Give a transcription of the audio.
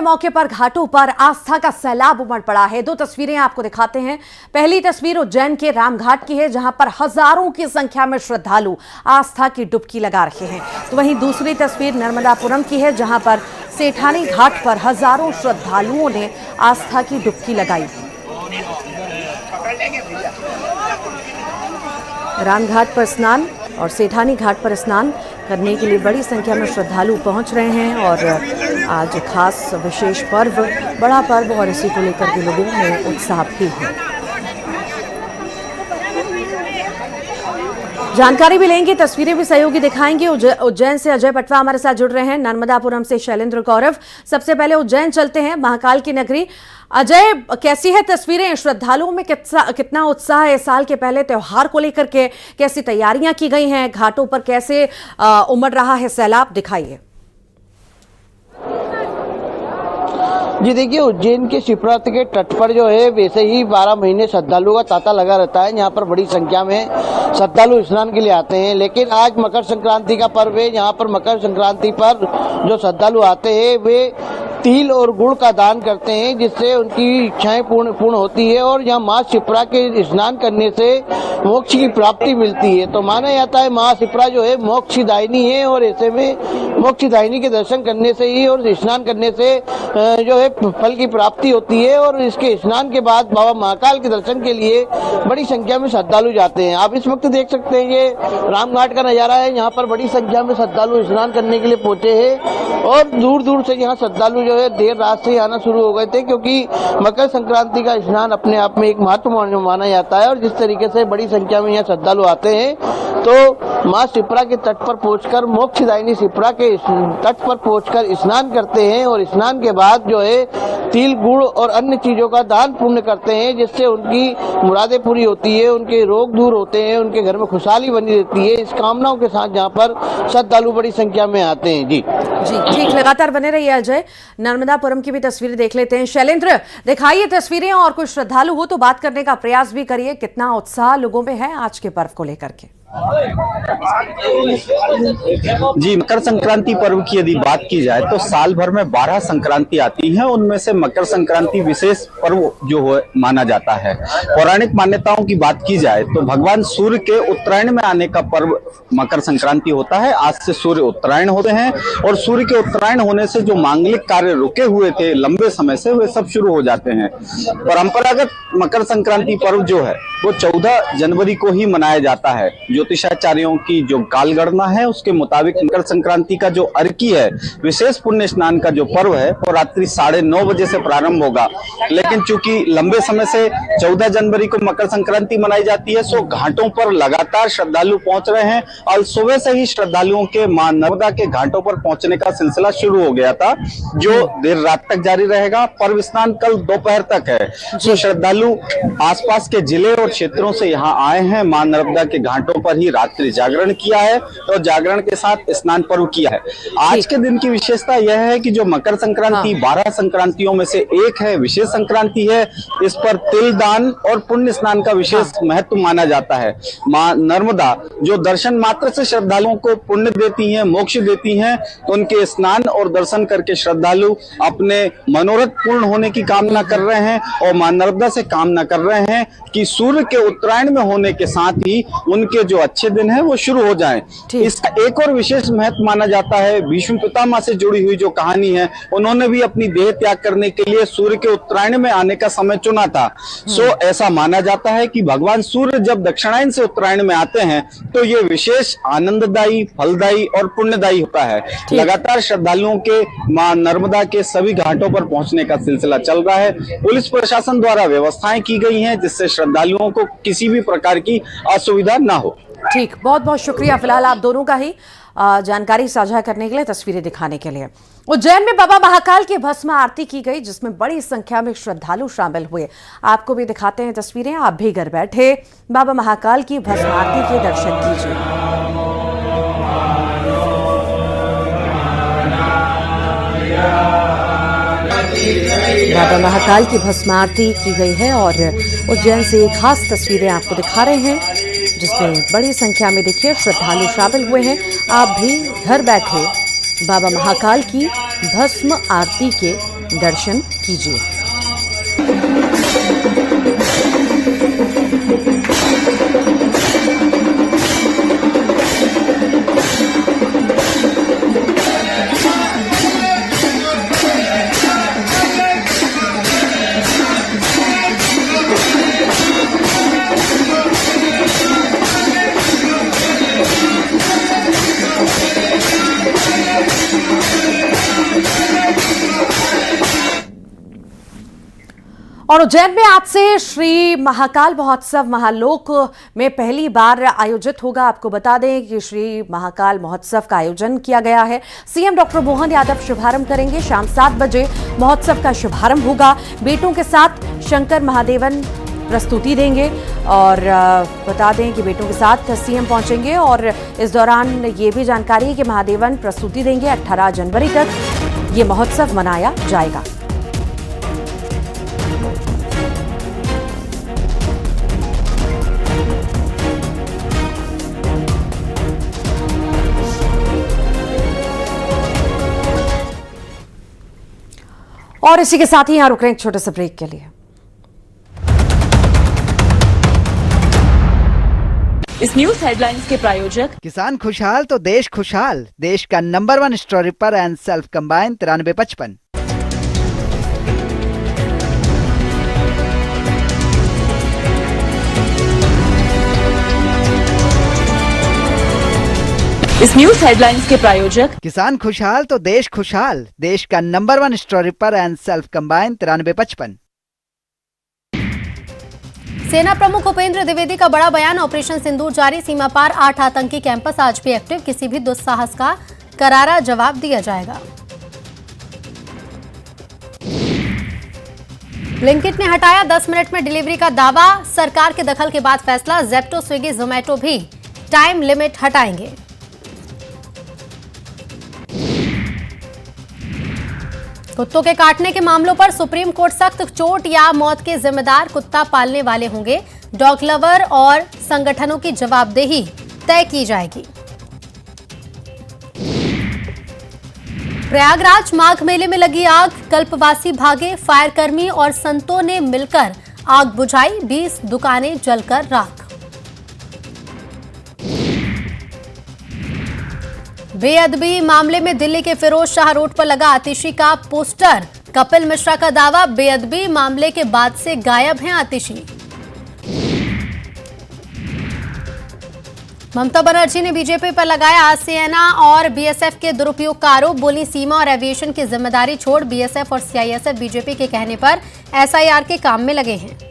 मौके पर घाटों पर आस्था का सैलाब उमड़ पड़ा है। दो तस्वीरें आपको दिखाते हैं। पहली तस्वीर उज्जैन के रामघाट की है, जहां पर हजारों की संख्या में श्रद्धालु आस्था की डुबकी लगा रहे हैं। तो वहीं दूसरी तस्वीर नर्मदापुरम की है, जहां पर सेठानी घाट पर हजारों श्रद्धालुओं ने आस्था की डुबकी लगाई। रामघाट पर स्नान और सेठानी घाट पर स्नान करने के लिए बड़ी संख्या में श्रद्धालु पहुंच रहे हैं और आज खास विशेष पर्व, बड़ा पर्व, और इसी को लेकर भी लोगों में उत्साह भी है। जानकारी भी लेंगे, तस्वीरें भी सहयोगी दिखाएंगे। उज्जैन से अजय पटवा हमारे साथ जुड़ रहे हैं, नर्मदापुरम से शैलेंद्र गौरव। सबसे पहले उज्जैन चलते हैं, महाकाल की नगरी। अजय, कैसी है तस्वीरें? श्रद्धालुओं में कितना उत्साह है? साल के पहले त्योहार को लेकर के कैसी तैयारियां की गई हैं? घाटों पर कैसे उमड़ रहा है सैलाब? दिखाइए। जी देखिए, उज्जैन के शिप्रा के तट पर जो है वैसे ही 12 महीने श्रद्धालुओं का तांता लगा रहता है। यहाँ पर बड़ी संख्या में श्रद्धालु स्नान के लिए आते हैं, लेकिन आज मकर संक्रांति का पर्व है। यहाँ पर मकर संक्रांति पर जो श्रद्धालु आते हैं वे तिल और गुड़ का दान करते हैं, जिससे उनकी इच्छाएं पूर्ण होती है और यहाँ माँ शिप्रा के स्नान करने से मोक्ष की प्राप्ति मिलती है। तो माना जाता है माँ शिप्रा जो है मोक्षदायिनी है और ऐसे में मोक्षदायिनी के दर्शन करने से ही और स्नान करने से जो है फल की प्राप्ति होती है। और इसके स्नान के बाद बाबा महाकाल के दर्शन के लिए बड़ी संख्या में श्रद्धालु जाते हैं। आप इस वक्त देख सकते हैं ये रामघाट का नजारा है। यहाँ पर बड़ी संख्या में श्रद्धालु स्नान करने के लिए पहुंचे हैं और दूर दूर से यहाँ श्रद्धालु जो है देर रात से आना शुरू हो गए थे, क्योंकि मकर संक्रांति का स्नान अपने आप में एक महत्व माना जाता है। और जिस तरीके से बड़ी संख्या में यहाँ श्रद्धालु आते हैं तो माँ शिप्रा के तट पर पहुंचकर, मोक्षदायिनी शिप्रा के तट पर पहुंचकर स्नान करते हैं और स्नान के बाद जो है तिल गुड़ और अन्य चीजों का दान पुण्य करते हैं, जिससे उनकी मुरादें पूरी होती है, उनके रोग दूर होते हैं, उनके घर में खुशहाली बनी रहती है। इस कामनाओं के साथ यहाँ पर श्रद्धालु बड़ी संख्या में आते हैं। जी ठीक, लगातार बने रहिए अजय। नर्मदापुरम की भी तस्वीरें देख लेते हैं। शैलेंद्र, दिखाइए तस्वीरें और कोई श्रद्धालु हो तो बात करने का प्रयास भी करिए। कितना उत्साह लोगों में है आज के पर्व को लेकर के? जी, मकर संक्रांति पर्व की यदि बात की जाए तो साल भर में 12 संक्रांति आती हैं, उनमें से मकर संक्रांति विशेष पर्व जो है माना जाता है। पौराणिक मान्यताओं की बात की जाए तो भगवान सूर्य के उत्तरायण में आने का पर्व मकर संक्रांति होता है। आज से सूर्य उत्तरायण होते हैं और सूर्य के उत्तरायण होने से जो मांगलिक कार्य रुके हुए थे लंबे समय से, वे सब शुरू हो जाते हैं। परंपरागत मकर संक्रांति पर्व जो है वो 14 जनवरी को ही मनाया जाता है। ज्योतिषाचार्यों की जो कालगणना है उसके मुताबिक मकर संक्रांति का जो अर्की है, विशेष पुण्य स्नान का जो पर्व है, वो रात्रि 9:30 बजे से प्रारंभ होगा। लेकिन चूंकि लंबे समय से 14 जनवरी को मकर संक्रांति मनाई जाती है, सो घाटों पर लगातार श्रद्धालु पहुंच रहे हैं और सुबह से ही श्रद्धालुओं के मां नर्मदा के घाटों पर पहुंचने का सिलसिला शुरू हो गया था, जो देर रात तक जारी रहेगा। पर्व स्नान कल दोपहर तक है। तो श्रद्धालु आसपास के जिले और क्षेत्रों से यहाँ आए हैं, मां नर्मदा के घाटों पर ही रात्रि जागरण किया है और जागरण के साथ स्नान पर्व किया है। आज के दिन की विशेषता यह है कि जो मकर संक्रांति 12 संक्रांतियों में से एक है, विशेष संक्रांति है। इस पर तिल दान और पुण्य स्नान का विशेष महत्व माना जाता है। मां नर्मदा जो दर्शन मात्र से श्रद्धालुओं को पुण्य देती हैं, मोक्ष देती हैं, तो उनके स्नान और दर्शन करके श्रद्धालु अपने मनोरथ पूर्ण होने की कामना कर रहे हैं और मां नर्मदा से कामना कर रहे हैं कि सूर्य के उत्तरायण में होने के साथ ही उनके जो अच्छे दिन है वो शुरू हो जाएं। इसका एक और विशेष महत्व माना जाता है। भीष्म पितामह से जुड़ी हुई जो कहानी है, उन्होंने भी अपनी देह त्याग करने के लिए सूर्य के उत्तरायण में आने का समय चुना था। सो ऐसा माना जाता है कि भगवान सूर्य जब दक्षिणायन से उत्तरायण में आते हैं तो ये विशेष आनंददायी, फलदायी और पुण्यदायी होता है। लगातार श्रद्धालुओं के मां नर्मदा के सभी घाटों पर पहुंचने का सिलसिला चल रहा है। पुलिस प्रशासन द्वारा व्यवस्थाएं की गई हैं, जिससे श्रद्धालुओं को किसी भी प्रकार की असुविधा ना हो। ठीक, बहुत बहुत शुक्रिया फिलहाल आप दोनों का ही जानकारी साझा करने के लिए, तस्वीरें दिखाने के लिए। उज्जैन में बाबा महाकाल की भस्म आरती की गई, जिसमें बड़ी संख्या में श्रद्धालु शामिल हुए। आपको भी दिखाते हैं तस्वीरें। आप भी घर बैठे बाबा महाकाल की भस्म आरती के दर्शन कीजिए। बाबा महाकाल की भस्म आरती की गई है और उज्जैन से खास तस्वीरें आपको दिखा रहे हैं, जिसमें बड़ी संख्या में देखिए श्रद्धालु शामिल हुए हैं। आप भी घर बैठे बाबा महाकाल की भस्म आरती के दर्शन कीजिए। और उज्जैन में आज से श्री महाकाल महोत्सव महालोक में पहली बार आयोजित होगा। आपको बता दें कि श्री महाकाल महोत्सव का आयोजन किया गया है। सीएम डॉक्टर मोहन यादव शुभारंभ करेंगे। शाम 7 बजे महोत्सव का शुभारंभ होगा। बेटों के साथ शंकर महादेवन प्रस्तुति देंगे और बता दें कि बेटों के साथ सीएम पहुंचेंगे और इस दौरान ये भी जानकारी है कि महादेवन प्रस्तुति देंगे। 18 जनवरी तक ये महोत्सव मनाया जाएगा। और इसी के साथ ही यहां रुक रहे हैं एक छोटे से ब्रेक के लिए। इस न्यूज हेडलाइंस के प्रायोजक किसान खुशहाल तो देश खुशहाल। देश का नंबर 1 स्टोरीपर एंड सेल्फ कंबाइन 9355। इस न्यूज हेडलाइंस के प्रायोजक किसान खुशहाल तो देश खुशहाल। देश का नंबर 1 स्टोरीपर एंड सेल्फ कंबाइन 9355। सेना प्रमुख उपेंद्र द्विवेदी का बड़ा बयान। ऑपरेशन सिंदूर जारी। सीमा पार 8 आतंकी कैंपस आज भी एक्टिव। किसी भी दुस्साहस का करारा जवाब दिया जाएगा। ब्लिंकिट ने हटाया 10 मिनट में डिलीवरी का दावा। सरकार के दखल के बाद फैसला। जेप्टो स्विगी जोमेटो भी टाइम लिमिट हटाएंगे। कुत्तों के काटने के मामलों पर सुप्रीम कोर्ट सख्त। चोट या मौत के जिम्मेदार कुत्ता पालने वाले होंगे। डॉग लवर और संगठनों की जवाबदेही तय की जाएगी। प्रयागराज माघ मेले में लगी आग। कल्पवासी भागे। फायरकर्मी और संतों ने मिलकर आग बुझाई। 20 दुकानें जलकर राख। बेअदबी मामले में दिल्ली के फिरोज शाह रोड पर लगा आतिशी का पोस्टर। कपिल मिश्रा का दावा, बेअदबी मामले के बाद से गायब हैं आतिशी। ममता बनर्जी ने बीजेपी पर लगाया आरसीएना और बीएसएफ के दुरुपयोग का आरोप। बोली, सीमा और एविएशन की जिम्मेदारी छोड़ बीएसएफ और सीआईएसएफ बीजेपी के कहने पर एसआईआर के काम में लगे हैं।